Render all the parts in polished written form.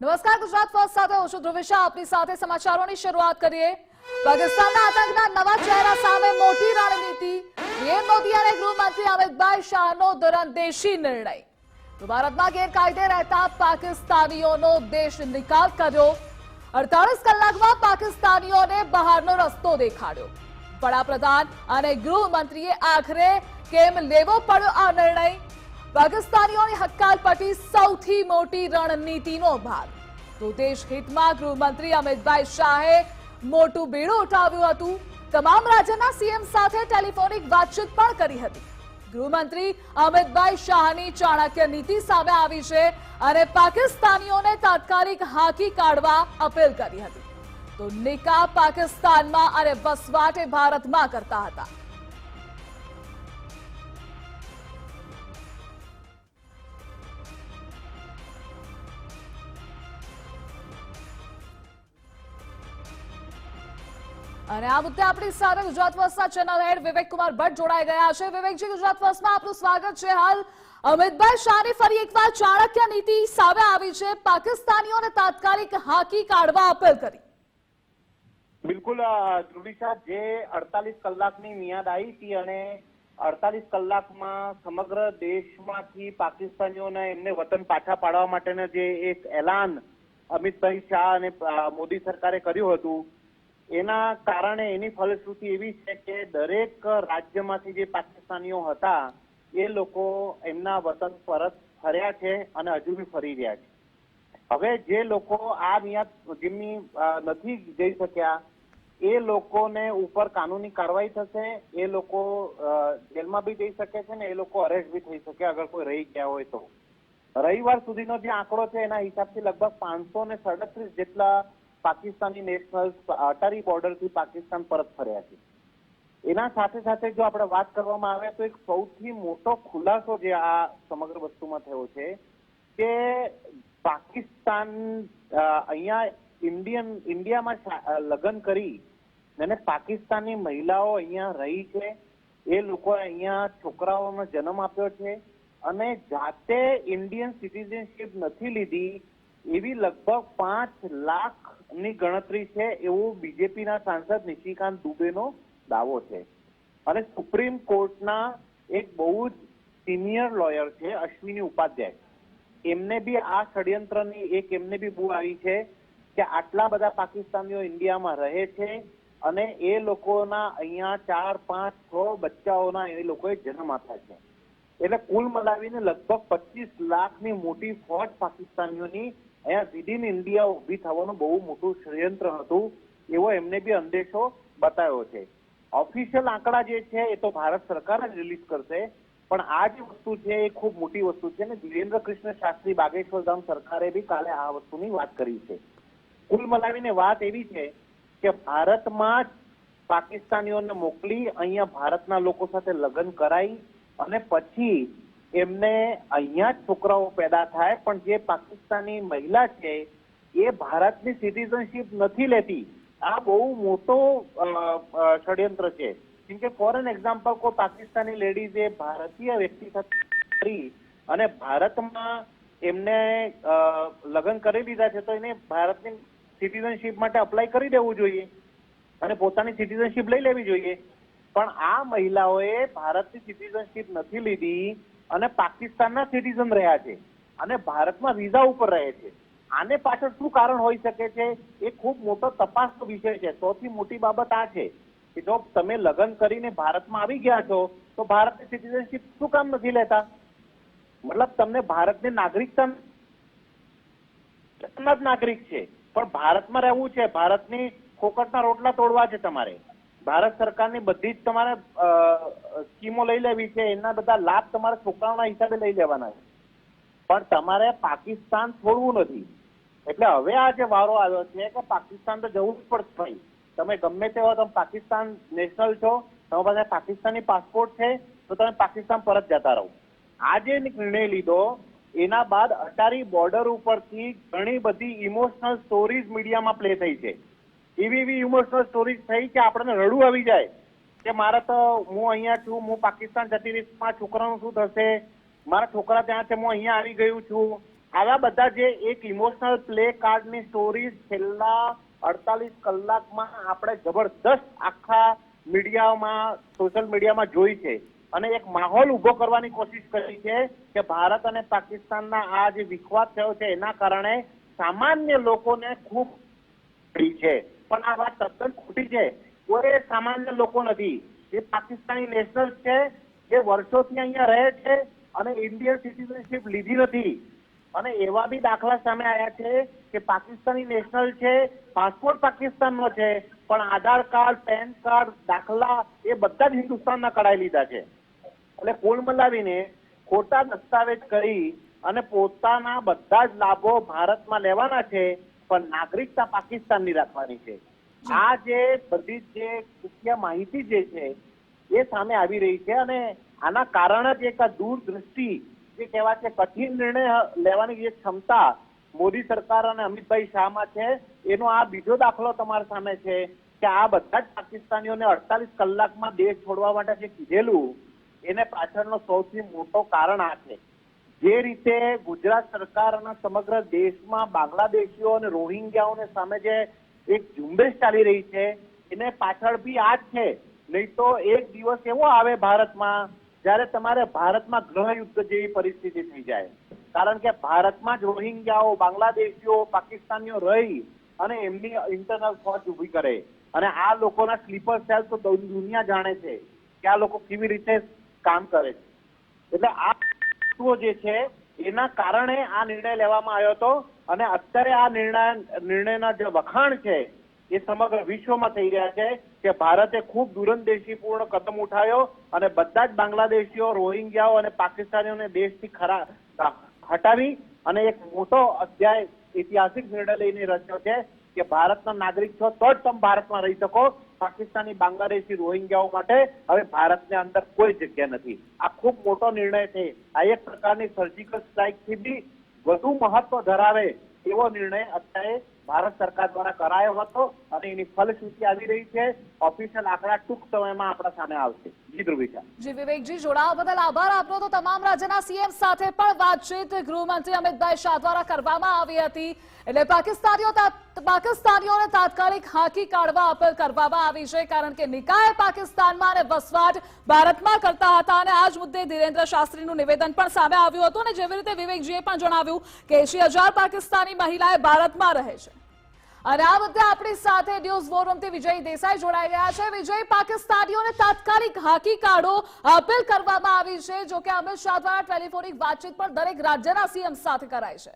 નમસ્કાર, ગુજરાત ફર્સ્ટ સાથે હું છું ધ્રુવિશા. આપની સાથે સમાચારોની શરૂઆત કરીએ. પાકિસ્તાનના આતંકના નવા ચહેરા સામે મોટી રણનીતિ. પીએમ મોદી અને ગૃહમંત્રી અમિતભાઈ શાહનો દૂરંદેશી નિર્ણય. તો ભારતમાં ગેરકાયદે રહેતા પાકિસ્તાનીઓનો દેશ નિકાલ કર્યો. 48 કલાકમાં પાકિસ્તાનીઓને બહારનો રસ્તો દેખાડ્યો. વડાપ્રધાન અને ગૃહમંત્રીએ આખરે કેમ લેવો પડ્યો આ નિર્ણય? પાકિસ્તાનીઓની હકાલપટ્ટી સૌથી મોટી રણનીતિનો ભાગ. તો દેશ હિતમાં ગૃહમંત્રી અમિતભાઈ શાહે મોટું બીડું ઉઠાવ્યું હતું. તમામ રાજ્યના સીએમ સાથે ટેલિફોનિક વાતચીત પણ કરી હતી. ગૃહમંત્રી અમિતભાઈ શાહની ચાણક્ય નીતિ સામે આવી છે અને પાકિસ્તાનીઓને તાત્કાલિક હાંકી કાઢવા અપીલ કરી હતી. તો નિકાહ પાકિસ્તાનમાં અને વસવાટ ભારતમાં કરતા હતા. અને આ મુદ્દે આપણી સાથે ગુજરાત ફર્સ્ટના ચેનલ હેડ વિવેક કુમાર ભટ્ટ જોડાઈ ગયા છે. વિવેકજી, ગુજરાત ફર્સ્ટમાં આપનું સ્વાગત છે. હાલ અમિતભાઈ શાહની ફરી એકવાર ચાણક્ય નીતિ સામે આવી છે. પાકિસ્તાનીઓને તાત્કાલિક હાંકી કાઢવા અપીલ કરી. બિલકુલ ધ્રુવિશા, જે 48 કલાકની મિયાદ આવી હતી અને 48 કલાકમાં સમગ્ર દેશમાંથી પાકિસ્તાનીઓને એમને વતન પાછા પાડવા માટેનો જે એક એલાન અમિતભાઈ શાહ અને મોદી સરકારે કર્યું હતું, એના કારણે એની ફલશ્રુતિ એવી છે કે દરેક રાજ્યમાંથી જે પાકિસ્તાનીઓ હતા એ લોકો એમના વતન પરત ફર્યા છે અને હજુ બી ફરી રહ્યા છે. હવે જે લોકો આ મિયાદ જેમની નથી જઈ શક્યા એ લોકોને ઉપર કાનૂની કાર્યવાહી થશે. એ લોકો જેલમાં બી જઈ શકે છે ને એ લોકો અરેસ્ટ બી થઈ શકે અગર કોઈ રહી ગયા હોય તો. રવિવાર સુધીનો જે આંકડો છે એના હિસાબથી લગભગ 537 જેટલા પાકિસ્તાની નેશનલ્સ અટારી બોર્ડરથી પાકિસ્તાન પરત ફર્યા છે. એના સાથે સાથે જો આપણે વાત કરવામાં આવે તો એક સૌથી મોટો ખુલાસો જે આ સમગ્ર વસ્તુમાં થયો છે કે પાકિસ્તાન અહીંયા ઇન્ડિયામાં લગ્ન કરી અને પાકિસ્તાની મહિલાઓ અહીંયા રહી છે. એ લોકોએ અહીંયા છોકરાઓનો જન્મ આપ્યો છે અને જાતે ઇન્ડિયન સિટીઝનશીપ નથી લીધી એવી લગભગ 5 લાખની ગણતરી છે એવું બીજેપીના સાંસદ નિશિકાંત દુબેનો દાવો છે. અને સુપ્રીમ કોર્ટના એક બહુ જ સિનિયર લોયર છે અશ્વિની ઉપાધ્યાય, એમને બી આ ષડયંત્રની એમને બી બૂ આવી છે કે આટલા બધા પાકિસ્તાનીઓ ઇન્ડિયામાં રહે છે અને એ લોકોના અહીંયા 4, 5, 6 બચ્ચાઓના એ લોકોએ જન્મ આપ્યા છે. એટલે કુલ મલાવીને લગભગ 25 લાખની મોટી ફોજ પાકિસ્તાનીઓની અહીંયા વિધિન ઇન્ડિયા ઉભી થવાનું બહુ મોટું ષડયંત્ર હતું એવો એમને બી અંદેશો બતાવ્યો છે. ઓફિશિયલ આંકડા જે છે એ તો ભારત સરકાર જ રિલીઝ કરશે, પણ આ જે વસ્તુ છે એ ખૂબ મોટી વસ્તુ છે અને ધીરેન્દ્ર કૃષ્ણ શાસ્ત્રી બાગેશ્વર ધામ સરકારે બી કાલે આ વસ્તુની વાત કરી છે. કુલ મલાવીને વાત એવી છે કે ભારતમાં જ પાકિસ્તાનીઓને મોકલી અહીંયા ભારતના લોકો સાથે લગ્ન કરાઈ અને પછી એમને અહીંયા જ છોકરાઓ પેદા થાય, પણ જે પાકિસ્તાની મહિલા છે એ ભારતની સિટીઝનશીપ નથી લેતી. આ બહુ મોટો ષડયંત્ર છે. કેમ કે ફોર એન એક્ઝામ્પલ કોઈ પાકિસ્તાની લેડીઝે ભારતીય વ્યક્તિ સાથે કરી અને ભારતમાં એમને લગ્ન કરી લીધા છે તો એને ભારતની સિટીઝનશીપ માટે અપ્લાય કરી દેવું જોઈએ અને પોતાની સિટીઝનશીપ લઈ લેવી જોઈએ. પણ આ મહિલાઓએ ભારતની સિટીઝનશીપ નથી લીધી અને પાકિસ્તાનના સિટીઝન રહ્યા છે અને ભારતમાં વિઝા ઉપર રહે છે. આને પાછળ શું કારણ હોઈ શકે છે એ ખૂબ મોટો તપાસનો વિષય છે. સૌથી મોટી બાબત આ છે કે જો તમે લગ્ન કરીને ભારતમાં આવી ગયા છો તો ભારતની સિટીઝનશીપ શું કામ નથી લેતા? મતલબ તમને ભારતની નાગરિકતા જ નાગરિક છે પણ ભારતમાં રહેવું છે, ભારતની ફોકટના રોટલા તોડવા છે તમારે, ભારત સરકારની બધી જ તમારે સ્કીમો લઈ લેવી છે, એના બધા લાભ તમારા છોકરાઓના હિસાબે લઈ લેવાના છે, પણ તમારે પાકિસ્તાન છોડવું નથી. એટલે હવે આ જે વારો આવ્યો છે કે પાકિસ્તાન તો જવું જ પડશે ભાઈ. તમે ગમે તે હોય, તમે પાકિસ્તાન નેશનલ છો, તમારી પાસે પાકિસ્તાની પાસપોર્ટ છે તો તમે પાકિસ્તાન પરત જતા રહો. આ જે નિર્ણય લીધો એના બાદ અટારી બોર્ડર ઉપરથી ઘણી બધી ઇમોશનલ સ્ટોરીઝ મીડિયામાં પ્લે થઈ છે. એવી ઇમોશનલ સ્ટોરીઝ થઈ કે આપણને રડવું આવી જાય કે મારે તો હું અહીંયા છું, હું પાકિસ્તાન જતી રહીશ, મારા છોકરાનું શું થશે, મારા છોકરા ત્યાં છે, હું અહીંયા આવી ગયું છું, આવા બધા જે એક ઇમોશનલ પ્લે કાર્ડની સ્ટોરી છેલ્લા 48 કલાકમાં આપણે જબરદસ્ત આખા મીડિયામાં, સોશિયલ મીડિયામાં જોઈ છે અને એક માહોલ ઉભો કરવાની કોશિશ કરી છે કે ભારત અને પાકિસ્તાનના આ જે વિખવાદ થયો છે એના કારણે સામાન્ય લોકોને ખૂબ છે, પણ આ વાત તદ્દન ખોટી છે. કોઈ સામાન્ય લોકો નથી, જે પાકિસ્તાની નેશનલ છે, જે વર્ષોથી અહીંયા રહે છે અને ઇન્ડિયન સિટીઝનશીપ લીધી નથી. અને એવા બી દાખલા સામે આવ્યા છે કે પાકિસ્તાની નેશનલ છે, પાસપોર્ટ પાકિસ્તાનનો છે, પણ આધાર કાર્ડ, પેન કાર્ડ, દાખલા એ બધા જ હિન્દુસ્તાનના કઢાઈ લીધા છે. એટલે કુલ મલાવીને ખોટા દસ્તાવેજ કરી અને પોતાના બધા જ લાભો ભારતમાં લેવાના છે, પણ નાગરિકતા પાકિસ્તાનની રાખવાની છે. આ જે બધી જે ખુફિયા માહિતી જે છે એ સામે આવી રહી છે અને આના કારણે જ એક દૂરદ્રષ્ટિ જે કહેવાય છે કઠિન નિર્ણય લેવાની જે ક્ષમતા મોદી સરકાર અને અમિતભાઈ શાહમાં છે, એનો આ બીજો દાખલો તમારા સામે છે કે આ બધા જ પાકિસ્તાનીઓને 48 કલાકમાં દેશ છોડવા માટે જે કીધેલું એને પાછળનો સૌથી મોટો કારણ આ છે. જે રીતે ગુજરાત સરકાર અને સમગ્ર દેશમાં બાંગ્લાદેશીઓ અને રોહિંગ્યાઓને સામે જે એક ઝુંબેશ ચાલી રહી છે એને પાછળ બી આ જ છે. નહીં તો એક દિવસ એવો આવે ભારતમાં જ્યારે તમારે ભારતમાં ગૃહયુદ્ધ જેવી પરિસ્થિતિ થઈ જાય, કારણ કે ભારતમાં જ રોહિંગ્યાઓ, બાંગ્લાદેશીઓ, પાકિસ્તાનીઓ રહી અને એમની ઇન્ટરનલ ફોજ ઉભી કરે અને આ લોકોના સ્લીપર સેલ તો દુનિયા જાણે છે કે આ લોકો કેવી રીતે કામ કરે છે. એટલે આ વસ્તુઓ જે છે એના કારણે આ નિર્ણય લેવામાં આવ્યો હતો અને અત્યારે આ નિર્ણયના જે વખાણ છે એ સમગ્ર વિશ્વમાં થઈ રહ્યા છે કે ભારતે ખૂબ દૂરંદેશીપૂર્ણ કદમ ઉઠાવ્યો અને બધા જ બાંગ્લાદેશીઓ, રોહિંગ્યાઓ અને પાકિસ્તાનીઓને દેશથી હટાવી અને એક મોટો અધ્યાય ઐતિહાસિક નિર્ણય લઈને રચ્યો છે કે ભારતના નાગરિક છો તો જ તમે ભારતમાં રહી શકો. પાકિસ્તાની, બાંગ્લાદેશી, રોહિંગ્યાઓ માટે હવે ભારતની અંદર કોઈ જગ્યા નથી. આ ખૂબ મોટો નિર્ણય છે. આ એક પ્રકારની સર્જિકલ સ્ટ્રાઇકથી બી વધુ મહત્વ ધરાવે એવો નિર્ણય અત્યારે ભારત સરકાર દ્વારા કરાયો હતો અને એની ફલશ્રુતિ આવી રહી છે. ઓફિશિયલ આંકડા ટૂંક સમયમાં આપણા સામે આવશે. જી ધ્રુવિકા. જી વિવેકજી, જોડાવા બદલ આભાર આપનો. તો તમામ રાજ્યના સીએમ સાથે પણ વાતચીત ગૃહમંત્રી અમિતભાઈ શાહ દ્વારા કરવામાં આવી હતી. એટલે પાકિસ્તાનીઓને તાત્કાલિક હાંકી કાઢવા અપીલ કરવામાં આવી છે, કારણ કે નિકાય પાકિસ્તાનમાં અને વસવાટ ભારતમાં કરતા હતા અને આ જ મુદ્દે ધીરેન્દ્ર શાસ્ત્રીનું નિવેદન પણ સામે આવ્યું હતું અને જેવી રીતે વિવેકજીએ પણ જણાવ્યું કે 80,000 પાકિસ્તાની મહિલાએ ભારતમાં રહે છે. અને આ મુદ્દે આપણી સાથે ન્યૂઝ વોર રૂમથી વિજય દેસાઈ જોડાઈ ગયા છે. વિજય, પાકિસ્તાનીઓને તાત્કાલિક હાંકી કાઢો અપીલ કરવામાં આવી છે, જો કે અમિત શાહ દ્વારા ટેલિફોનિક વાતચીત પણ દરેક રાજ્યના સીએમ સાથે કરાઈ છે.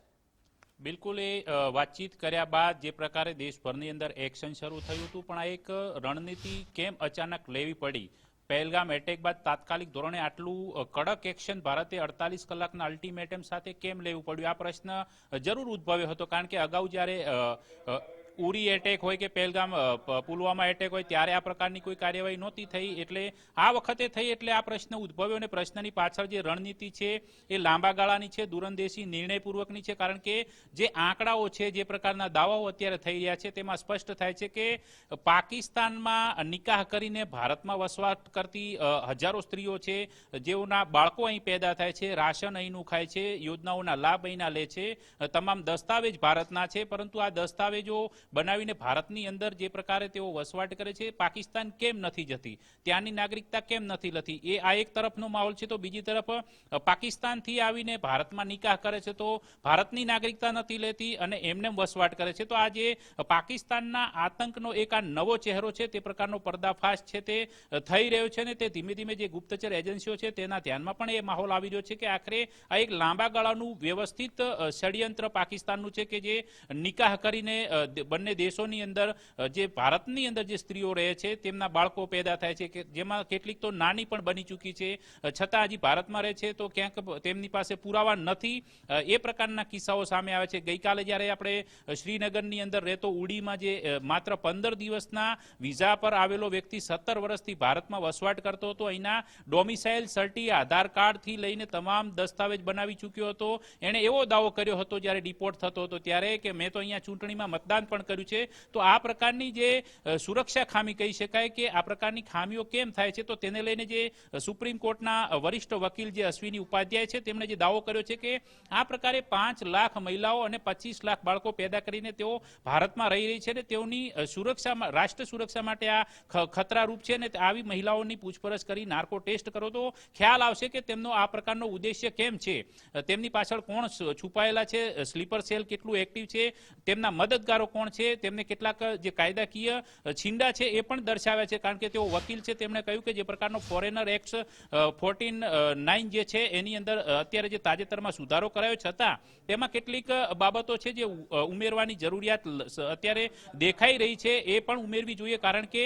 બિલકુલ, એ વાતચીત કર્યા બાદ જે પ્રકારે દેશભરની અંદર એક્શન શરૂ થયું હતું, પણ આ એક રણનીતિ કેમ અચાનક લેવી પડી? પહેલગામ એટેક બાદ તાત્કાલિક ધોરણે આટલું કડક એક્શન ભારતે 48 કલાકના અલ્ટિમેટમ સાથે કેમ લેવું પડ્યું? આ પ્રશ્ન જરૂર ઉદ્ભવ્યો હતો, કારણ કે અગાઉ જ્યારે ઉરી એટેક હોય કે પહેલગામ પુલવામા એટેક હોય ત્યારે આ પ્રકારની કોઈ કાર્યવાહી નહોતી થઈ, એટલે આ વખતે થઈ એટલે આ પ્રશ્ન ઉદ્ભવ્યો અને પ્રશ્નની પાછળ જે રણનીતિ છે એ લાંબા ગાળાની છે, દૂરંદેશી, નિર્ણયપૂર્વકની છે. કારણ કે જે આંકડાઓ છે, જે પ્રકારના દાવાઓ અત્યારે થઈ રહ્યા છે તેમાં સ્પષ્ટ થાય છે કે પાકિસ્તાનમાં નિકાહ કરીને ભારતમાં વસવાટ કરતી હજારો સ્ત્રીઓ છે, જેઓના બાળકો અહીં પેદા થાય છે, રાશન અહીંનું ખાય છે, યોજનાઓના લાભ અહીંના લે છે, તમામ દસ્તાવેજ ભારતના છે, પરંતુ આ દસ્તાવેજો બનાવીને ભારતની અંદર જે પ્રકારે તેઓ વસવાટ કરે છે, પાકિસ્તાન કેમ નથી જતી, ત્યાંની નાગરિકતા કેમ નથી લેતી, એ આ એક તરફનો માહોલ છે. તો બીજી તરફ પાકિસ્તાનથી આવીને ભારતમાં નિકાહ કરે છે તો ભારતની નાગરિકતા નથી લેતી અને એમને વસવાટ કરે છે. તો આ જે પાકિસ્તાનના આતંકનો એક આ નવો ચહેરો છે તે પ્રકારનો પર્દાફાશ છે તે થઈ રહ્યો છે ને તે ધીમે ધીમે જે ગુપ્તચર એજન્સીઓ છે તેના ધ્યાનમાં પણ એ માહોલ આવી રહ્યો છે કે આખરે આ એક લાંબા ગાળાનું વ્યવસ્થિત ષડયંત્ર પાકિસ્તાનનું છે કે જે નિકાહ કરીને બંને દેશોની અંદર જે ભારતની અંદર જે સ્ત્રીઓ રહે છે તેમના બાળકો પેદા થાય છે, કે જેમાં કેટલીક તો નાની પણ બની ચૂકી છે, છતાં હજી ભારતમાં રહે છે તો ક્યાંક તેમની પાસે પુરાવા નથી, એ પ્રકારના કિસ્સાઓ સામે આવે છે. ગઈકાલે જ્યારે આપણે શ્રીનગરની અંદર રહેતો ઉડીમાં જે માત્ર 15 દિવસના વિઝા પર આવેલો વ્યક્તિ 17 વર્ષથી ભારતમાં વસવાટ કરતો હતો, અહીંના ડોમિસાઇલ સર્ટી, આધાર કાર્ડથી લઈને તમામ દસ્તાવેજ બનાવી ચૂક્યો હતો. એણે એવો દાવો કર્યો હતો જ્યારે ડિપોર્ટ થતો હતો ત્યારે કે મેં તો અહીંયા ચૂંટણીમાં મતદાન પણ પણ કર્યું છે. તો આ પ્રકારની જે સુરક્ષા ખામી કહી શકાય કે આ પ્રકારની ખામીઓ કેમ થાય છે, તો તેને લઈને જે સુપ્રીમ કોર્ટના વરિષ્ઠ વકીલ જે અશ્વિની ઉપાધ્યાય છે તેમણે જે દાવો કર્યો છે કે આ પ્રકારે 5 લાખ મહિલાઓ અને 25 લાખ બાળકો પેદા કરીને તેઓ ભારતમાં રહી રહી છે અને તેઓની સુરક્ષા, રાષ્ટ્ર સુરક્ષા માટે આ ખતરારૂપ છે. અને આવી મહિલાઓની પૂછપરછ કરી નાર્કો ટેસ્ટ કરો તો ખ્યાલ આવશે કે તેમનો આ પ્રકારનો ઉદ્દેશ્ય કેમ છે, તેમની પાછળ કોણ છુપાયેલા છે, સ્લીપર સેલ કેટલું એક્ટિવ છે, તેમના મદદગારો કોણ છે, તેમને કેટલાક જે કાયદાકીય છીંડા છે એ પણ દર્શાવ્યા છે. કારણ કે તેઓ વકીલ છે, તેમણે કહ્યું કે જે પ્રકારનો ફોરેનર એક્ટ 49 જે છે એની અંદર અત્યારે જે તાજેતરમાં સુધારો કરાયો છતાં તેમાં કેટલીક બાબતો છે જે ઉમેરવાની જરૂરિયાત અત્યારે દેખાઈ રહી છે, એ પણ ઉમેરવી જોઈએ. કારણ કે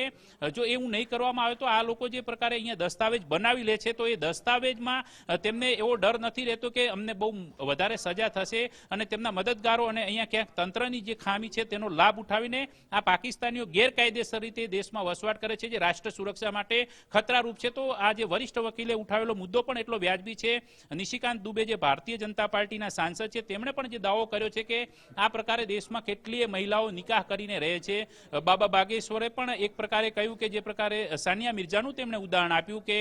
જો એવું નહીં કરવામાં આવે તો આ લોકો જે પ્રકારે અહીંયા દસ્તાવેજ બનાવી લે છે તો એ દસ્તાવેજમાં તેમને એવો ડર નથી રહેતો કે અમને બહુ વધારે સજા થશે અને તેમના મદદગારો અને અહીંયા ક્યાંક તંત્રની જે ખામી છે તેનો લાભ ઉઠાવીને આ પાકિસ્તાનીઓ ગેરકાયદેસર રીતે દેશમાં વસવાટ કરે છે, જે રાષ્ટ્ર સુરક્ષા માટે ખતરારૂપ છે. તો આ જે વરિષ્ઠ વકીલે ઉઠાવેલો મુદ્દો પણ એટલો વ્યાજબી છે. નિશિકાંત દુબે જે ભારતીય જનતા પાર્ટીના સાંસદ છે તેમણે પણ જે દાવો કર્યો છે કે આ પ્રકારે દેશમાં કેટલીય મહિલાઓ નિકાહ કરીને રહે છે. બાબા બાગેશ્વરે પણ એક પ્રકારે કહ્યું કે જે પ્રકારે સાનિયા મિર્ઝાનું તેમણે ઉદાહરણ આપ્યું કે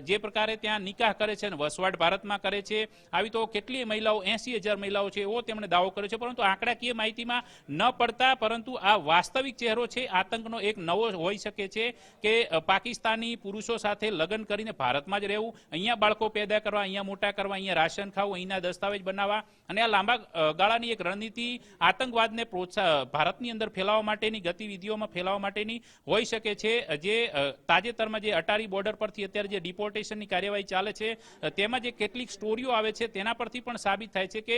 જે પ્રકારે ત્યાં નિકાહ કરે છે અને વસવાટ ભારતમાં કરે છે, આવી તો કેટલીય મહિલાઓ 80,000 મહિલાઓ છે એવો તેમણે દાવો કર્યો છે. પરંતુ આંકડાકીય માહિતીમાં ન પડતા પરંતુ આ વાસ્તવિક ચહેરો છે આતંકનો એક નવો હોઈ શકે છે કે પાકિસ્તાની પુરુષો સાથે લગ્ન કરીને ભારતમાં જ રહેવું, અહીંયા બાળકો પેદા કરવા, અહીંયા મોટા કરવા, અહીંયા રાશન ખાવું, અહીંના દસ્તાવેજ બનાવવા અને આ લાંબા ગાળાની એક રણનીતિ આતંકવાદને ભારતની અંદર ફેલાવવા માટેની ગતિવિધિઓમાં ફેલાવવા માટેની હોઈ શકે છે. જે તાજેતરમાં જે અટારી બોર્ડર પરથી અત્યારે જે ડિપોર્ટેશનની કાર્યવાહી ચાલે છે તેમાં જે કેટલીક સ્ટોરીઓ આવે છે તેના પરથી પણ સાબિત થાય છે કે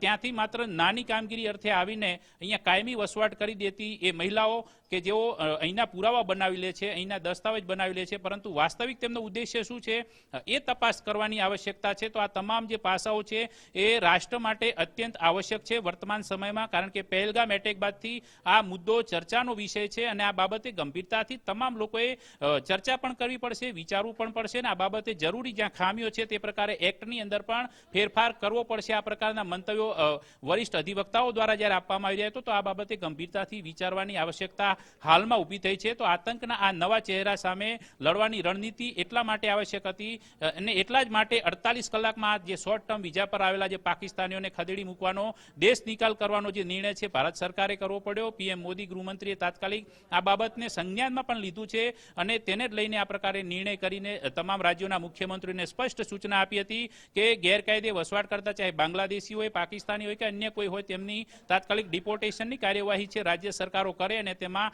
ત્યાંથી માત્ર નાની કામગીરી અર્થે આવીને અહીંયા કાયમી વસવાટ કરી દેતી એ મહિલાઓ કે જેઓ અહીંના પુરાવા બનાવી લે છે, અહીંના દસ્તાવેજ બનાવી લે છે, પરંતુ વાસ્તવિક તેમનો ઉદ્દેશ્ય શું છે એ તપાસ કરવાની આવશ્યકતા છે. તો આ તમામ જે પાસાઓ છે એ રાષ્ટ્ર માટે અત્યંત આવશ્યક છે વર્તમાન સમયમાં. કારણ કે પહેલગામ એટેક બાદથી આ મુદ્દો ચર્ચાનો વિષય છે અને આ બાબતે ગંભીરતાથી તમામ લોકોએ ચર્ચા પણ કરવી પડશે, વિચારવું પણ પડશે અને આ બાબતે જરૂરી જ્યાં ખામીઓ છે તે પ્રકારે એક્ટની અંદર પણ ફેરફાર કરવો પડશે. આ પ્રકારના મંતવ્યો વરિષ્ઠ અધિવક્તાઓ દ્વારા જ્યારે આપવામાં આવી રહ્યા તો આ બાબતે ગંભીરતાથી વિચારવાની આવશ્યકતા હાલમાં ઊભી થઈ છે. તો આતંકના આ નવા ચહેરા સામે લડવાની રણનીતિ એટલા માટે આવશ્યક હતી અને એટલા જ માટે 48 કલાકમાં જે શોર્ટ ટર્મ વિઝા પર આવેલા જે પાકિસ્તાનીઓને ખદેડી મૂકવાનો, દેશ નિકાલ કરવાનો જે નિર્ણય છે ભારત સરકારે કરવો પડ્યો. પીએમ મોદી ગૃહમંત્રીએ તાત્કાલિક આ બાબતને સંજ્ઞાનમાં પણ લીધું છે અને તેને જ લઈને આ પ્રકારે નિર્ણય કરીને તમામ રાજ્યોના મુખ્યમંત્રીઓને સ્પષ્ટ સૂચના આપી હતી કે ગેરકાયદે વસવાટ કરતા ચાહે બાંગ્લાદેશી હોય, પાકિસ્તાની હોય કે અન્ય કોઈ હોય તેમની તાત્કાલિક ડિપોર્ટેશનની કાર્યવાહી છે રાજ્ય સરકારો કરે અને તેમાં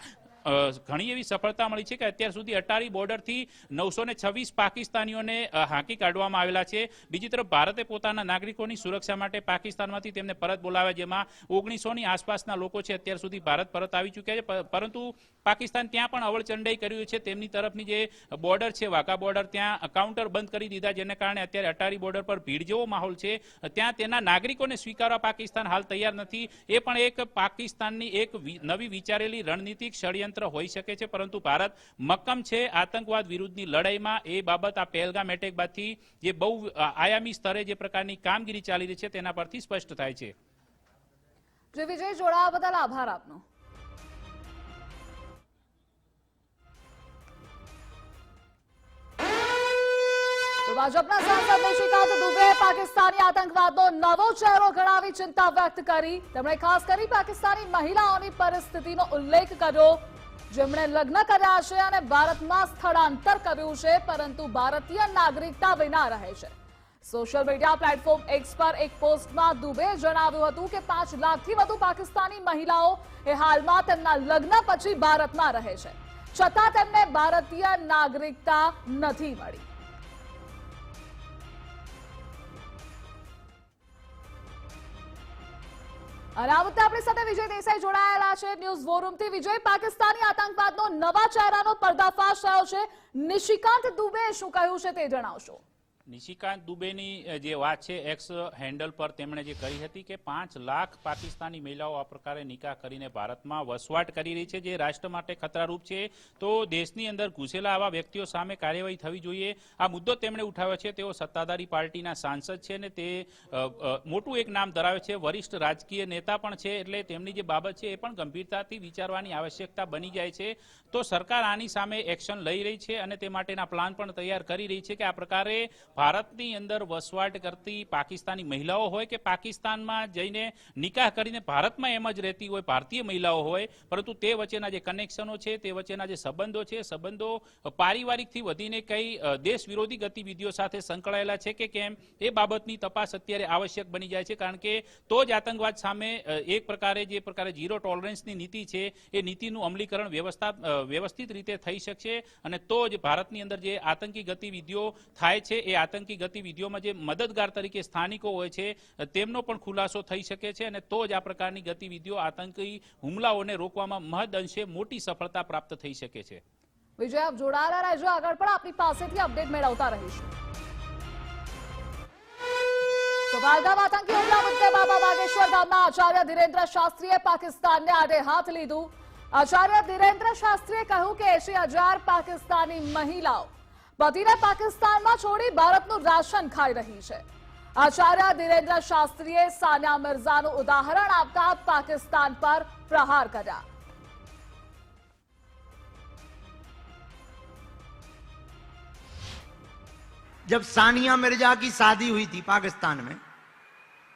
ઘણી એવી સફળતા મળી છે કે અત્યાર સુધી અટારી બોર્ડરથી 926 પાકિસ્તાનીઓને હાંકી કાઢવામાં આવેલા છે. બીજી તરફ ભારતે પોતાના નાગરિકોની સુરક્ષા માટે પાકિસ્તાનમાંથી તેમને પરત બોલાવ્યા, જેમાં 1900ની આસપાસના લોકો છે અત્યાર સુધી ભારત પરત આવી ચૂક્યા છે. પરંતુ પાકિસ્તાન ત્યાં પણ અવળચંડાઈ કર્યું છે. તેમની તરફની જે બોર્ડર છે વાઘા બોર્ડર, ત્યાં કાઉન્ટર બંધ કરી દીધા, જેને કારણે અત્યારે અટારી બોર્ડર પર ભીડ જેવો માહોલ છે. ત્યાં તેના નાગરિકોને સ્વીકારવા પાકિસ્તાન હાલ તૈયાર નથી. એ પણ એક પાકિસ્તાનની એક નવી વિચારેલી રણનીતિક ષડયંત્ર હોઈ શકે છે. પરંતુ ભારત મક્કમ છે આતંકવાદ વિરુદ્ધની લડાઈમાં. એ બાબત આ પહેલગામ એટેક બાદથી જે બહુ આયામી સ્તરે જે પ્રકારની કામગીરી ચાલી રહી છે તેના પરથી સ્પષ્ટ થાય છે. જે વિજય જોડાવા બદલ આભાર આપનો. ભાજપના સાંસદ નિશિકાંત દુબેએ પાકિસ્તાની આતંકવાદનો નવો ચહેરો ગણાવી ચિંતા વ્યક્ત કરી. તેમણે ખાસ કરી પાકિસ્તાની મહિલાઓની પરિસ્થિતિનો ઉલ્લેખ કર્યો, જેમણે લગ્ન કર્યા છે અને ભારતમાં સ્થળાંતર કર્યું છે પરંતુ ભારતીય નાગરિકતા વિના રહે છે. સોશિયલ મીડિયા પ્લેટફોર્મ એક્સ પર એક પોસ્ટમાં દુબેએ જણાવ્યું હતું કે 5 લાખથી વધુ પાકિસ્તાની મહિલાઓ એ હાલમાં તેમના લગ્ન પછી ભારતમાં રહે છે, છતાં તેમને ભારતીય નાગરિકતા નથી મળી. અને આ વખતે આપણી સાથે વિજય દેસાઈ જોડાયેલા છે ન્યૂઝ વોરૂમથી. વિજય, પાકિસ્તાની આતંકવાદનો નવા ચહેરાનો પર્દાફાશ થયો છે. નિશિકાંત દુબેએ શું કહ્યું છે તે જણાવશો. નિશિકાંત દુબેની જે વાત છે એક્સ હેન્ડલ પર તેમણે જે કરી હતી કે 5 લાખ પાકિસ્તાની મહિલાઓ આ પ્રકારે નિકાહ કરીને ભારતમાં વસવાટ કરી રહી છે, જે રાષ્ટ્ર માટે ખતરારૂપ છે. તો દેશની અંદર ઘૂસેલા આવા વ્યક્તિઓ સામે કાર્યવાહી થવી જોઈએ. આ મુદ્દો તેમણે ઉઠાવ્યો છે. તેઓ સત્તાધારી પાર્ટીના સાંસદ છે અને તે મોટું એક નામ ધરાવે છે, વરિષ્ઠ રાજકીય નેતા પણ છે. એટલે તેમની જે બાબત છે એ પણ ગંભીરતાથી વિચારવાની આવશ્યકતા બની જાય છે. તો સરકાર આની સામે એક્શન લઈ રહી છે અને તે માટેના પ્લાન પણ તૈયાર કરી રહી છે કે આ પ્રકારે ભારતની અંદર વસવાટ કરતી પાકિસ્તાની મહિલાઓ હોય કે પાકિસ્તાનમાં જઈને નિકાહ કરીને ભારતમાં એમ જ રહેતી હોય ભારતીય મહિલાઓ હોય, પરંતુ તે વચ્ચેના જે કનેક્શનો છે, તે વચ્ચેના જે સંબંધો છે, સંબંધો પારિવારિકથી વધીને કઈ દેશ વિરોધી ગતિવિધિઓ સાથે સંકળાયેલા છે કે કેમ, એ બાબતની તપાસ અત્યારે આવશ્યક બની જાય છે. કારણ કે તો જ આતંકવાદ સામે એક પ્રકારે જે પ્રકારે ઝીરો ટોલરન્સની નીતિ છે એ નીતિનું અમલીકરણ વ્યવસ્થિત રીતે થઈ શકશે અને તો જ ભારતની અંદર જે આતંકી ગતિવિધિઓ થાય છે એ આતંકી ગતિવિધિઓમાં જે મદદગાર તરીકે સ્થાનિકો હોય છે તેમનો પણ ખુલાસો થઈ શકે છે અને તો જ આ પ્રકારની ગતિવિધિઓ આતંકી હુમલાઓને રોકવામાં મહદ અંશે મોટી સફળતા પ્રાપ્ત થઈ શકે છે. વિજય, આપ જોડાયેલા રહેજો, આગળ પણ આપની પાસેથી અપડેટ મેળવતા રહીશું. તો પહલગામ આતંકી હુમલા મુદ્દે બાબા બાગેશ્વર ગામના આચાર્ય ધીરેન્દ્ર શાસ્ત્રીએ પાકિસ્તાનને આડે હાથ લીધું. આચાર્ય ધીરેન્દ્ર શાસ્ત્રીએ કહ્યું કે 80,000 પાકિસ્તાની મહિલાઓ પતિને પાકિસ્તાનમાં છોડી ભારતનું રાશન ખાઈ રહી છે. આચાર્ય ધીરેન્દ્ર શાસ્ત્રીએ સાનિયા મિર્ઝાનું ઉદાહરણ આપતા પાકિસ્તાન પર પ્રહાર કર્યા. जब सानिया मिर्जा की शादी हुई थी पाकिस्तान में,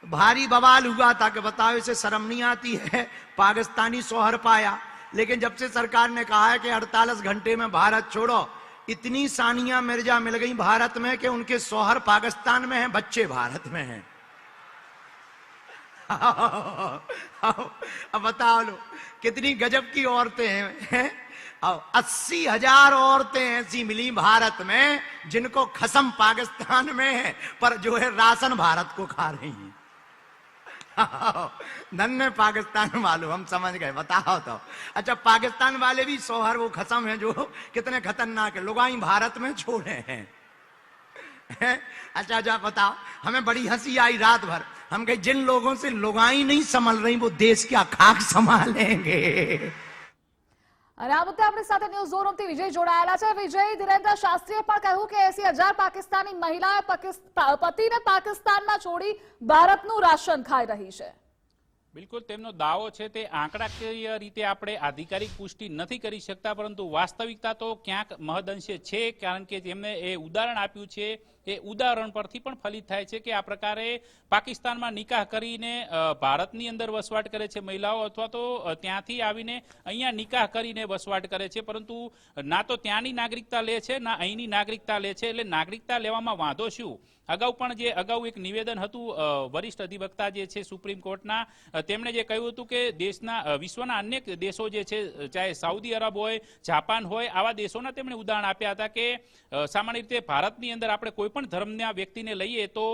भारी बवाल हुआ था कि बताओ इसे शर्म नहीं आती है, पाकिस्तानी शौहर पाया. लेकिन जब से सरकार ने कहा है कि 48 घंटे में भारत छोड़ो, इतनी सानिया मिर्जा मिल गई भारत में कि उनके शौहर पाकिस्तान में हैं, बच्चे भारत में हैं. अब बताओ लो कितनी गजब की औरतें हैं. 80,000 औरतें ऐसी मिली भारत में जिनको खसम पाकिस्तान में है, पर जो है राशन भारत को खा रही हैं. धन्य पाकिस्तान वालों, हम समझ गए. बताओ तो. अच्छा, पाकिस्तान वाले भी शौहर वो खसम है जो कितने खतरनाक है, लुगाई भारत में छोड़े हैं. अच्छा अच्छा, बताओ. हमें बड़ी हंसी आई रात भर. हम कहे जिन लोगों से लुगाई नहीं संभल रही वो देश क्या खाक संभालेंगे. અને આ મુદ્દે આપણી સાથે ન્યૂઝ ઝોન રૂમથી વિજય જોડાયેલા છે. વિજય, ધીરેન્દ્ર શાસ્ત્રીએ પણ કહ્યું કે 80,000 પાકિસ્તાની મહિલાઓ પતિને પાકિસ્તાનમાં છોડી ભારતનું રાશન ખાઈ રહી છે. બિલકુલ, તેમનો દાવો છે તે આંકડાકીય રીતે આપણે આધિકારિક પુષ્ટિ નથી કરી શકતા, પરંતુ વાસ્તવિકતા તો ક્યાંક મહદઅંશે છે. કારણ કે જેમને એ ઉદાહરણ આપ્યું છે એ ઉદાહરણ પરથી પણ ફલિત થાય છે કે આ પ્રકારે પાકિસ્તાનમાં નિકાહ કરીને ભારતની અંદર વસવાટ કરે છે મહિલાઓ, અથવા તો ત્યાંથી આવીને અહીંયા નિકાહ કરીને વસવાટ કરે છે, પરંતુ ના તો ત્યાંની નાગરિકતા લે છે ના અહીંની નાગરિકતા લે છે. એટલે નાગરિકતા લેવામાં વાંધો શું? અગાઉ એક નિવેદન હતું વરિષ્ઠ અધિવક્તા જે છે સુપ્રીમ કોર્ટના, તેમણે જે કહ્યું હતું કે વિશ્વના અનેક દેશો જે છે, ચાહે સાઉદી અરબ હોય, જાપાન હોય, આવા દેશોના તેમણે ઉદાહરણ આપ્યા હતા કે સામાન્ય રીતે ભારતની અંદર આપણે કોઈ પણ ધર્મના વ્યક્તિને લઈએ તો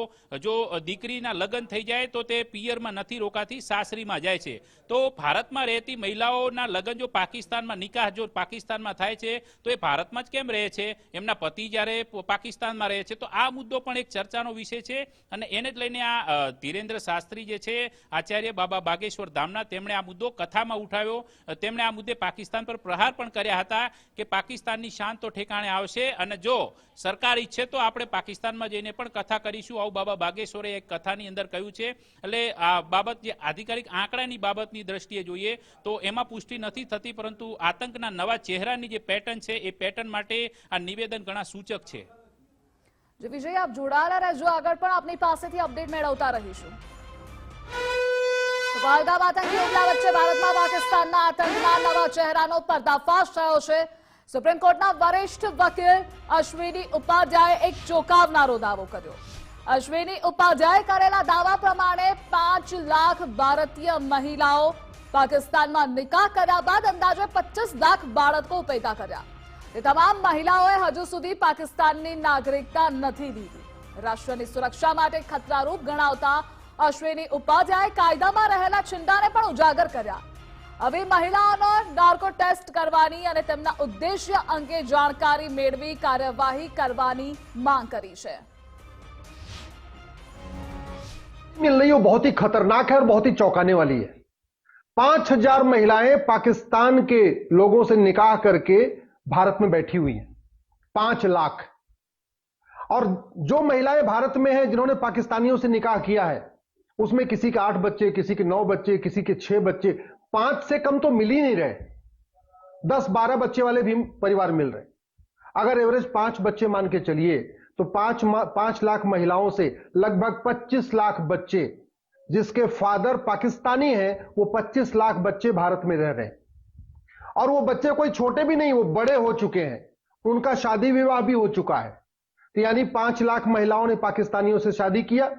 જો દીકરીના લગ્ન થઈ જાય તો તે પિયરમાં નથી રોકાતી, સાસરીમાં જાય છે. તો ભારતમાં રહેતી મહિલાઓના લગ્ન જો પાકિસ્તાનમાં નિકાહ જો પાકિસ્તાનમાં થાય છે તો એ ભારતમાં જ કેમ રહે છે? એમના પતિ જ્યારે પાકિસ્તાનમાં રહે છે. તો આ મુદ્દો પણ એક ચર્ચાનો વિષય છે અને એને જ લઈને આ ધીરેન્દ્ર શાસ્ત્રી જે છે આચાર્ય બાબા બાગેશ્વર ધામના, તેમણે આ મુદ્દો કથામાં ઉઠાવ્યો. તેમણે આ મુદ્દે પાકિસ્તાન પર પ્રહાર પણ કર્યા હતા કે પાકિસ્તાનની શાન તો ઠેકાણે આવશે અને જો સરકાર ઈચ્છે તો આપણે પાકિસ્તાનમાં જઈને પણ કથા કરીશું, આવું બાબા બાગેશ્વરે એક કથાની અંદર કહ્યું છે. એટલે આ બાબત જે આધિકારિક આંકડાની બાબતની દ્રષ્ટિએ જોઈએ તો એમાં પુષ્ટિ નથી થતી, પરંતુ આતંકના નવા ચહેરાની જે પેટર્ન છે એ પેટર્ન માટે આ નિવેદન ઘણા સૂચક છે. વિજય, આપ જોડાયેલા રહેજો, આગળ પણ આપની પાસેથી અપડેટ મેળવતા રહીશું. પહલગામ આતંકી હુમલા વચ્ચે ભારતમાં પાકિસ્તાનના આતંકના નવા ચહેરાનો પર્દાફાશ થયો છે. સુપ્રીમ કોર્ટના વરિષ્ઠ વકીલ અશ્વિની ઉપાધ્યાયે એક ચોંકાવનારો દાવો કર્યો. અશ્વિની ઉપાધ્યાયે કરેલા દાવા પ્રમાણે 5 લાખ ભારતીય મહિલાઓ પાકિસ્તાનમાં નિકાહ કર્યા બાદ અંદાજે 25 લાખ બાળકો પેદા કર્યા. તે તમામ મહિલાઓએ હજુ સુધી પાકિસ્તાનની નાગરિકતા નથી લીધી. રાષ્ટ્રની સુરક્ષા માટે ખતરારૂપ ગણાવતા અશ્વિની ઉપાધ્યાયે કાયદામાં રહેલા છિંડાને પણ ઉજાગર કર્યા. હવે મહિલાઓનો નાર્કો ટેસ્ટ કરવાની અને તેમના ઉદ્દેશ્ય અંગે જાણકારી મેળવી કાર્યવાહી કરવાની માંગ કરી છે. मिल रही है वो बहुत ही खतरनाक है और बहुत ही चौंकाने वाली है। 5000 महिलाएं पाकिस्तान के लोगों से निकाह करके भारत में बैठी हुई हैं। 5 लाख। और जो महिलाएं भारत में हैं जिन्होंने पाकिस्तानियों से निकाह किया है, उसमें किसी के 8 बच्चे, किसी के 9 बच्चे, किसी के 6 बच्चे, 5 से कम तो मिल ही नहीं रहे। 10-12 बच्चे वाले भी परिवार मिल रहे। अगर एवरेज 5 बच्चे मान के चलिए तो 5 लाख महिलाओं से लगभग 25 लाख बच्चे, जिसके फादर पाकिस्तानी हैं, वो 25 लाख बच्चे भारत में रह रहे हैं। और वो बच्चे कोई छोटे भी नहीं, वो बड़े हो चुके हैं, उनका शादी विवाह भी हो चुका है। तो यानी 5 लाख महिलाओं ने पाकिस्तानियों से शादी किया,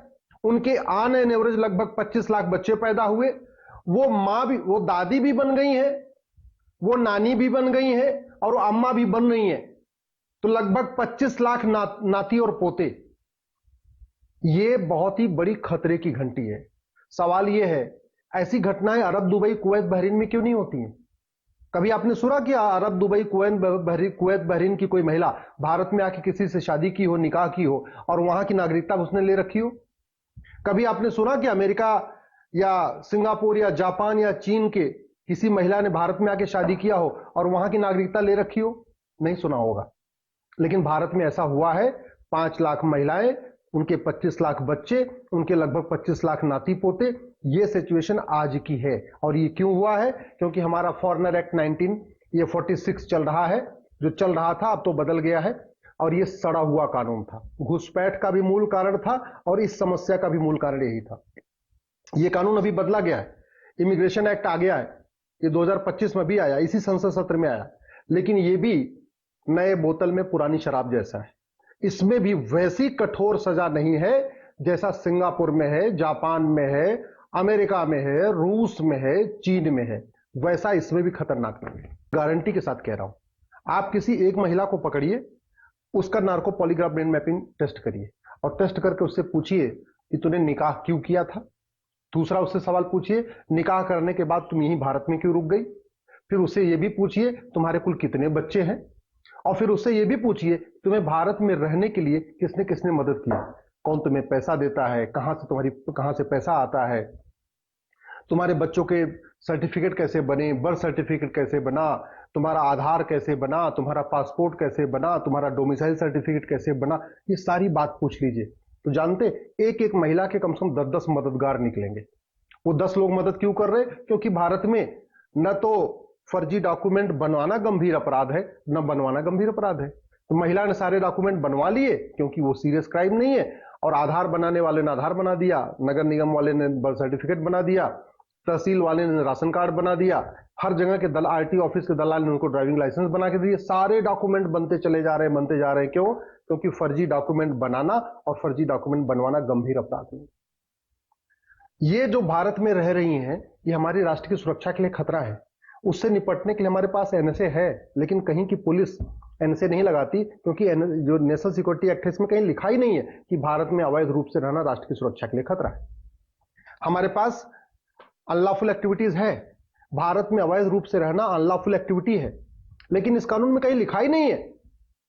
उनके ऑन एन एवरेज लगभग 25 लाख बच्चे पैदा हुए। वो मां भी, वो दादी भी बन गई है, वो नानी भी बन गई है और वो अम्मा भी बन रही है। तो लगभग 25 लाख नाती और पोते। ये बहुत ही बड़ी खतरे की घंटी है। सवाल यह है, ऐसी घटनाएं अरब, दुबई, कुवैत, बहरीन में क्यों नहीं होती हैं? कभी आपने सुना कि अरब, दुबई, कुवैत, बहरीन की कोई महिला भारत में आके किसी से शादी की हो, निकाह की हो और वहां की नागरिकता उसने ले रखी हो? कभी आपने सुना कि अमेरिका या सिंगापुर या जापान या चीन के किसी महिला ने भारत में आके शादी किया हो और वहां की नागरिकता ले रखी हो? नहीं सुना होगा। लेकिन भारत में ऐसा हुआ है। 5 लाख महिलाएं, उनके 25 लाख बच्चे, उनके लगभग 25 लाख नाती पोते। ये सिचुएशन आज की है। और ये क्यों हुआ है? क्योंकि हमारा फॉरेनर एक्ट 46 चल रहा है। जो चल रहा था अब तो बदल गया है और ये सड़ा हुआ कानून था। घुसपैठ का भी मूल कारण था और इस समस्या का भी मूल कारण यही था। ये कानून अभी बदला गया है। इमिग्रेशन एक्ट आ गया है, ये 2025 में भी आया, इसी संसद सत्र में आया। लेकिन ये भी नए बोतल में पुरानी शराब जैसा है। इसमें भी वैसी कठोर सजा नहीं है जैसा सिंगापुर में है, जापान में है, अमेरिका में है, रूस में है, चीन में है। वैसा इसमें भी खतरनाक नहीं है। गारंटी के साथ कह रहा हूं। आप किसी एक महिला को पकड़िए, उसका narco polygraph brain mapping test करिए और टेस्ट करके उससे पूछिए कि तूने निकाह क्यों किया था। दूसरा उससे सवाल पूछिए, निकाह करने के बाद तुम यहीं भारत में क्यों रुक गई। फिर उससे यह भी पूछिए तुम्हारे कुल कितने बच्चे हैं। और फिर उससे यह भी पूछिए तुम्हें भारत में रहने के लिए किसने किसने मदद की, कौन तुम्हें पैसा देता है, कहां से पैसा आता है, तुम्हारे बच्चों के सर्टिफिकेट कैसे बने, बर्थ सर्टिफिकेट कैसे बना, तुम्हारा आधार कैसे बना, तुम्हारा पासपोर्ट कैसे बना, तुम्हारा डोमिसाइल सर्टिफिकेट कैसे बना। ये सारी बात पूछ लीजिए तो जानते एक एक महिला के कम से कम 10-10 मददगार निकलेंगे। वो 10 लोग मदद क्यों कर रहे? क्योंकि भारत में न तो फर्जी डॉक्यूमेंट बनवाना गंभीर अपराध है, न बनवाना गंभीर अपराध है। तो महिला ने सारे डॉक्यूमेंट बनवा लिए क्योंकि वो सीरियस क्राइम नहीं है। और आधार बनाने वाले ने आधार बना दिया, नगर निगम वाले ने बर्थ सर्टिफिकेट बना दिया, तहसील वाले ने राशन कार्ड बना दिया, हर जगह के आरटी ऑफिस के दलाल ने उनको ड्राइविंग लाइसेंस बना के दिए। सारे डॉक्यूमेंट बनते चले जा रहे हैं, बनते जा रहे हैं। क्यों? क्योंकि फर्जी डॉक्यूमेंट बनाना और फर्जी डॉक्यूमेंट बनवाना गंभीर अपराध है। ये जो भारत में रह रही हैं, ये हमारी राष्ट्र की सुरक्षा के लिए खतरा है। उससे निपटने के लिए हमारे पास एनएसए है, लेकिन कहीं की पुलिस एनएसए नहीं लगाती क्योंकि जो नेशनल सिक्योरिटी एक्ट है इसमें कहीं लिखा ही नहीं है कि भारत में अवैध रूप से रहना राष्ट्र की सुरक्षा के लिए खतरा है। हमारे पास अनलॉफुल एक्टिविटीज है, भारत में अवैध रूप से रहना अनलॉफुल एक्टिविटी है, लेकिन इस कानून में कहीं लिखा ही नहीं है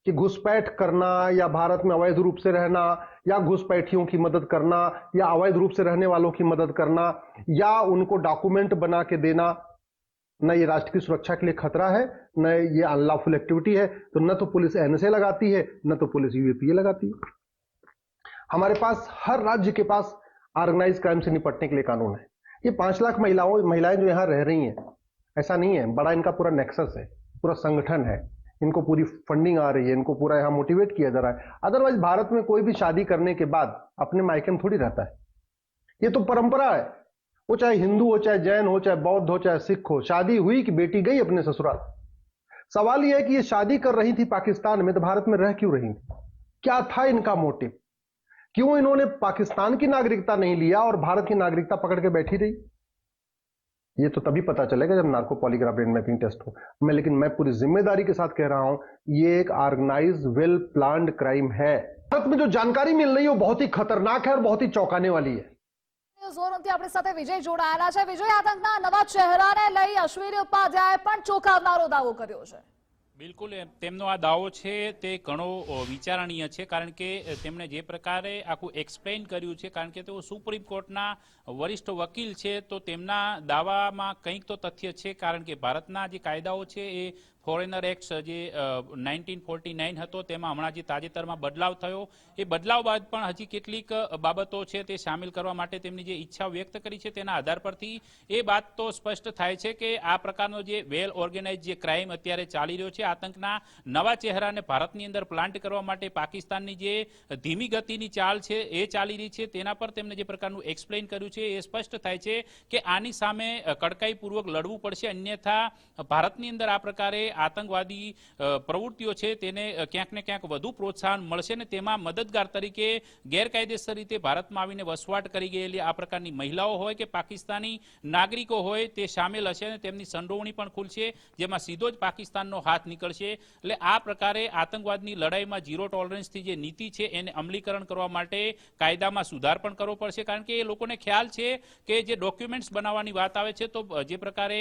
कि घुसपैठ करना या भारत में अवैध रूप से रहना या घुसपैठियों की मदद करना या अवैध रूप से रहने वालों की मदद करना या उनको डॉक्यूमेंट बना के देना, न ये राष्ट्र की सुरक्षा के लिए खतरा है, न ये अनलॉफुल एक्टिविटी है। तो न तो पुलिस एनएसए लगाती है, न तो पुलिस यूएपीए लगाती है। हमारे पास हर राज्य के पास ऑर्गेनाइज क्राइम से निपटने के लिए कानून है। ये 5 लाख महिलाएं जो यहां रह रही हैं, ऐसा नहीं है, बड़ा इनका पूरा नेक्सस है, पूरा संगठन है, इनको पूरी फंडिंग आ रही है, इनको पूरा यहां मोटिवेट किया जा रहा है। अदरवाइज भारत में कोई भी शादी करने के बाद अपने मायके में थोड़ी रहता है। ये तो परंपरा है, वो चाहे हिंदू हो, चाहे जैन हो, चाहे बौद्ध हो, चाहे सिख हो, शादी हुई कि बेटी गई अपने ससुराल। सवाल यह है कि ये शादी कर रही थी पाकिस्तान में, तो भारत में रह क्यों रही थी? क्या था इनका मोटिव? क्यों इन्होंने पाकिस्तान की नागरिकता नहीं लिया और भारत की नागरिकता पकड़ के बैठी रही? ये तो तभी पता चलेगा जब narco polygraph brain mapping test हो। लेकिन मैं पूरी जिम्मेदारी के साथ कह रहा हूं, ये एक ऑर्गेनाइज्ड वेल प्लान्ड क्राइम है। भारत में जो जानकारी मिल रही है वो बहुत ही खतरनाक है और बहुत ही चौंकाने वाली है। આપણી સાથે વિજય જોડાયેલા છે। વિજય, આતંકના નવા ચહેરાને લઈ અશ્વિની ઉપાધ્યાય પણ ચોંકાવનારો દાવો કર્યો છે। બિલકુલ તેમનો આ દાવો છે તે ઘણો વિચારણીય છે, કારણ કે તેમણે જે પ્રકારે આખું એક્સપ્લેન કર્યું છે, કારણ કે તેઓ સુપ્રીમ કોર્ટના વરિષ્ઠ વકીલ છે, તો તેમના દાવામાં કંઈક તો તથ્ય છે, કારણ કે ભારતના જે કાયદાઓ છે એ ફોરેનર એક્ટ જે 1949 હતો તેમાં હમણાં જે તાજેતરમાં બદલાવ થયો, એ બદલાવ બાદ પણ હજી કેટલીક બાબતો છે તે સામેલ કરવા માટે તેમની જે ઈચ્છા વ્યક્ત કરી છે તેના આધાર પરથી એ વાત તો સ્પષ્ટ થાય છે કે આ પ્રકારનો જે વેલ ઓર્ગેનાઇઝ જે ક્રાઇમ અત્યારે ચાલી રહ્યો છે, આતંકના નવા ચહેરાને ભારતની અંદર પ્લાન્ટ કરવા માટે પાકિસ્તાનની જે ધીમી ગતિની ચાલ છે એ ચાલી રહી છે, તેના પર તેમણે જે પ્રકારનું એક્સપ્લેન કર્યું છે એ સ્પષ્ટ થાય છે કે આની સામે કડકાઈપૂર્વક લડવું પડશે, અન્યથા ભારતની અંદર આ પ્રકારે આતંકવાદી પ્રવૃત્તિઓ છે તેને ક્યાંક ને ક્યાંક વધુ પ્રોત્સાહન મળશે ને તેમાં મદદગાર તરીકે ગેરકાયદેસર રીતે ભારતમાં આવીને વસવાટ કરી ગયેલી આ પ્રકારની મહિલાઓ હોય કે પાકિસ્તાની નાગરિકો હોય તે સામેલ હશે અને તેમની સંડોવણી પણ ખુલશે, જેમાં સીધો જ પાકિસ્તાનનો હાથ નીકળશે. એટલે આ પ્રકારે આતંકવાદની લડાઈમાં ઝીરો ટોલરન્સથી જે નીતિ છે એને અમલીકરણ કરવા માટે કાયદામાં સુધાર પણ કરવો પડશે, કારણ કે એ લોકોને ખ્યાલ છે કે જે ડોક્યુમેન્ટ્સ બનાવવાની વાત આવે છે તો જે પ્રકારે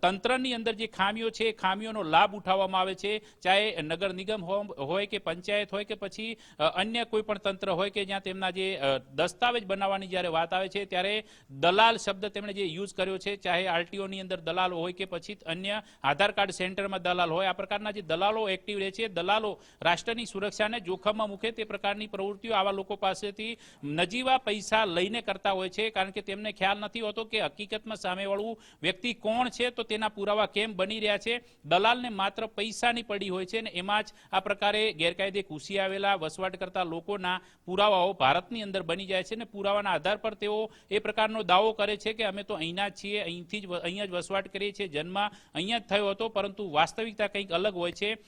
તંત્રની અંદર જે ખામીઓ છે એ ખામીઓનો લાભ ઉઠાવવામાં આવે છે, ચાહે નગર નિગમ હોય કે પંચાયત હોય કે પછી અન્ય કોઈ પણ તંત્ર હોય કે જ્યાં તેમના જે દસ્તાવેજ બનાવવાની જ્યારે વાત આવે છે ત્યારે દલાલ શબ્દ તેમણે જે યુઝ કર્યો છે, ચાહે આરટીઓની અંદર દલાલ હોય કે પછી અન્ય આધાર કાર્ડ સેન્ટરમાં દલાલ હોય, આ પ્રકારના જે દલાલો એક્ટિવ રહે છે, દલાલો રાષ્ટ્રની સુરક્ષાને જોખમમાં મૂકે તે પ્રકારની પ્રવૃત્તિઓ આવા લોકો પાસેથી નજીવા પૈસા લઈને કરતા હોય છે, કારણ કે તેમને ખ્યાલ નથી હોતો કે હકીકતમાં સામેવાળું વ્યક્તિ કોણ છે, તો તેના પુરાવા કેમ બની રહ્યા છે. દલાલને માત્ર પૈસાની પડી હોય છે અને એમાં જ આ પ્રકારે ગેરકાયદે ઘૂસી આવેલા વસવાટ કરતા લોકોના પુરાવાઓ ભારતની અંદર બની જાય છે અને પુરાવાના આધાર પર તેઓ એ પ્રકારનો દાવો કરે છે કે અમે તો અહીંના છીએ, અહીંયા જ વસવાટ કરીએ છીએ, જન્મ અહીંયા જ થયો હતો, પરંતુ વાસ્તવિકતા કંઈક અલગ હોય છે.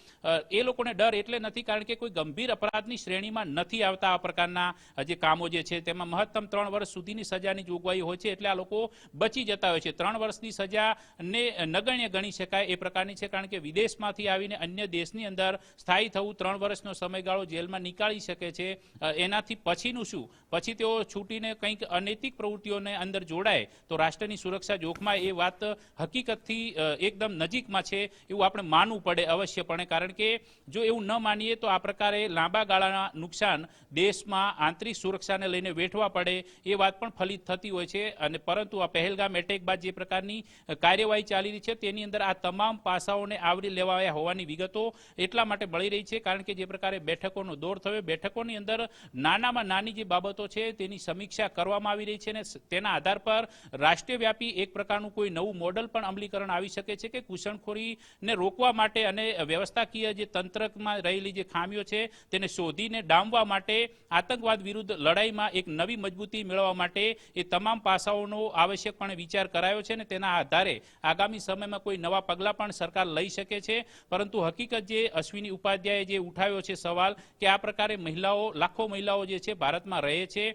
એ લોકોને ડર એટલે નથી કારણ કે કોઈ ગંભીર અપરાધની શ્રેણીમાં નથી આવતા આ પ્રકારના જે કામો જે છે તેમાં મહત્તમ 3 વર્ષ સુધીની સજાની જોગવાઈ હોય છે, એટલે આ લોકો બચી જતા હોય છે. 3 વર્ષની સજાને નગણ્ય ગણી શકાય એ પ્રકારની છે, કારણ કે વિદેશમાંથી આવીને અન્ય દેશની અંદર સ્થાયી થવું 3 વર્ષનો સમયગાળો જેલમાં નીકાળી શકે છે. એનાથી પછીનું શું? પછી તેઓ છૂટીને કંઈક અનૈતિક પ્રવૃત્તિઓને અંદર જોડાય તો રાષ્ટ્રની સુરક્ષા જોખમાય, એ વાત હકીકતથી એકદમ નજીકમાં છે એવું આપણે માનવું પડે અવશ્યપણે, કારણ કે જો એવું ન માનીએ તો આ પ્રકારે લાંબા ગાળાના નુકસાન દેશમાં આંતરિક સુરક્ષાને લઈને વેઠવા પડે એ વાત પણ ફલિત થતી હોય છે. અને પરંતુ આ પહેલગામ એટેક બાદ જે પ્રકારની કાર્યવાહી ચાલી રહી છે તેની અંદર આ તમામ પાસાઓને આવરી લેવાયા હોવાની વિગતો એટલા માટે મળી રહી છે કારણ કે જે પ્રકારે બેઠકોનો દોર થયો, બેઠકોની અંદર નાનામાં નાની જે બાબતો છે તેની સમીક્ષા કરવામાં આવી રહી છે અને તેના આધાર પર રાષ્ટ્રવ્યાપી એક પ્રકારનું કોઈ નવું મોડલ પણ અમલીકરણ આવી શકે છે કે ઘૂસણખોરીને રોકવા માટે અને વ્યવસ્થાકીય જે તંત્રમાં રહેલી જે ખામીઓ છે તેને શોધીને ડામવા માટે, આતંકવાદ વિરુદ્ધ લડાઈમાં એક નવી મજબૂતી મેળવવા માટે એ તમામ પાસાઓનો આવશ્યકપણે વિચાર કરાયો છે અને તેના આધારે આગામી સમયમાં કોઈ નવા પગલાં પણ સરકાર લઈ શકે છે. પરંતુ હકીકત જે અશ્વિની ઉપાધ્યાયે જે ઉઠાવ્યો છે સવાલ કે આ પ્રકારે મહિલાઓ, લાખો મહિલાઓ જે છે ભારતમાં રહે છે,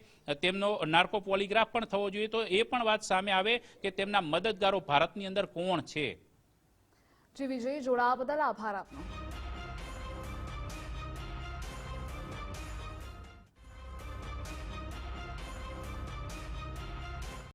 તેમનો નાર્કો પોલીગ્રાફ પણ થવો જોઈએ, તો એ પણ વાત સામે આવે કે તેમના મદદગારો ભારતની અંદર કોણ છે. જી વિજય, જોડાવા બદલ આભાર આપનો.